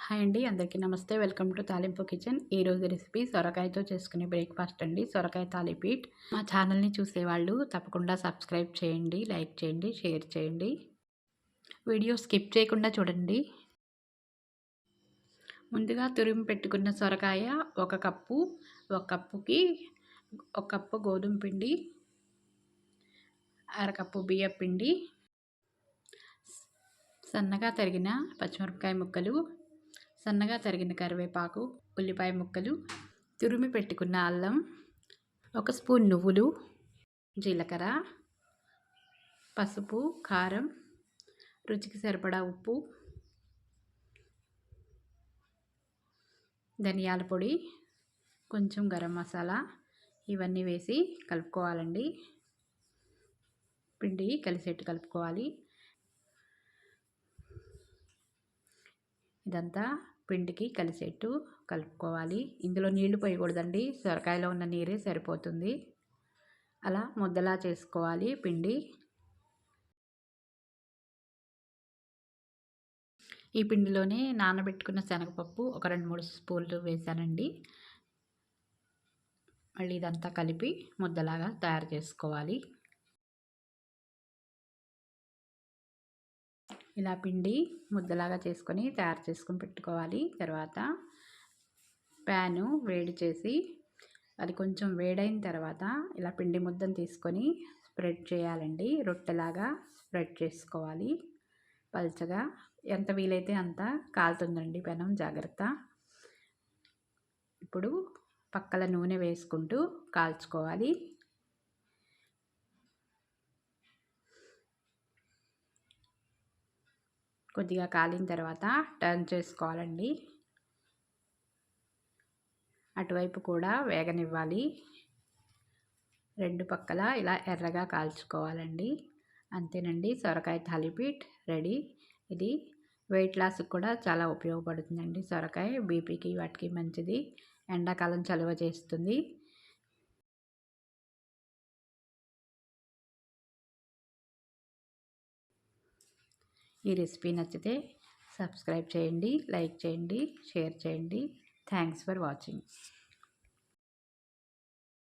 Hi అండి, అందరికీ నమస్తే. వెల్కమ్ టు తాలింపు కిచెన్. ఈరోజు రెసిపీ సొరకాయతో చేసుకునే బ్రేక్ఫాస్ట్ అండి, సొరకాయ తాలిపీట్. మా ఛానల్ని చూసేవాళ్ళు తప్పకుండా సబ్స్క్రైబ్ చేయండి, లైక్ చేయండి, షేర్ చేయండి. వీడియో స్కిప్ చేయకుండా చూడండి. ముందుగా తురిమి పెట్టుకున్న సొరకాయ ఒక కప్పు. ఒక కప్పుకి ఒక కప్పు గోధుమ పిండి, అరకప్పు బియ్యం పిండి, సన్నగా తరిగిన పచ్చిమిరపకాయ ముక్కలు, సన్నగా తరిగిన కరివేపాకు, ఉల్లిపాయ ముక్కలు, తురిమి పెట్టుకున్న అల్లం, ఒక స్పూన్ నువ్వులు, జీలకర్ర, పసుపు, కారం, రుచికి సరిపడా ఉప్పు, ధనియాల పొడి, కొంచెం గరం మసాలా, ఇవన్నీ వేసి కలుపుకోవాలండి. పిండి కలిసేట్టు కలుపుకోవాలి. ఇదంతా పిండికి కలిసేట్టు కలుపుకోవాలి. ఇందులో నీళ్లు పోయకూడదండి, సొరకాయలో ఉన్న నీరే సరిపోతుంది. అలా ముద్దలా చేసుకోవాలి పిండి. ఈ పిండిలోనే నానబెట్టుకున్న శనగపప్పు ఒక 2-3 స్పూన్లు వేసానండి. మళ్ళీ ఇదంతా కలిపి ముద్దలాగా తయారు చేసుకోవాలి. ఇలా పిండి ముద్దలాగా చేసుకొని తయారు చేసుకొని పెట్టుకోవాలి. తర్వాత ప్యాను వేడి చేసి అది కొంచెం వేడైన తర్వాత ఇలా పిండి ముద్దను తీసుకొని స్ప్రెడ్ చేయాలండి. రొట్టెలాగా స్ప్రెడ్ చేసుకోవాలి పల్చగా. ఎంత వీలైతే అంత కాలుతుందండి పెనం, జాగ్రత్త. ఇప్పుడు పక్కల నూనె వేసుకుంటూ కాల్చుకోవాలి. కొద్దిగా కాలిన తర్వాత టర్న్ చేసుకోవాలండి. అటువైపు కూడా వేగనివ్వాలి. రెండు పక్కల ఇలా ఎర్రగా కాల్చుకోవాలండి. అంతేనండి, సొరకాయ తాలిపీట్ రెడీ. ఇది వెయిట్ లాస్కి కూడా చాలా ఉపయోగపడుతుందండి. సొరకాయ బీపీకి వాటికి మంచిది. ఎండాకాలం చలువ చేస్తుంది. ఈ రెసిపీ నచ్చితే సబ్స్క్రైబ్ చేయండి, లైక్ చేయండి, షేర్ చేయండి. Thanks for watching.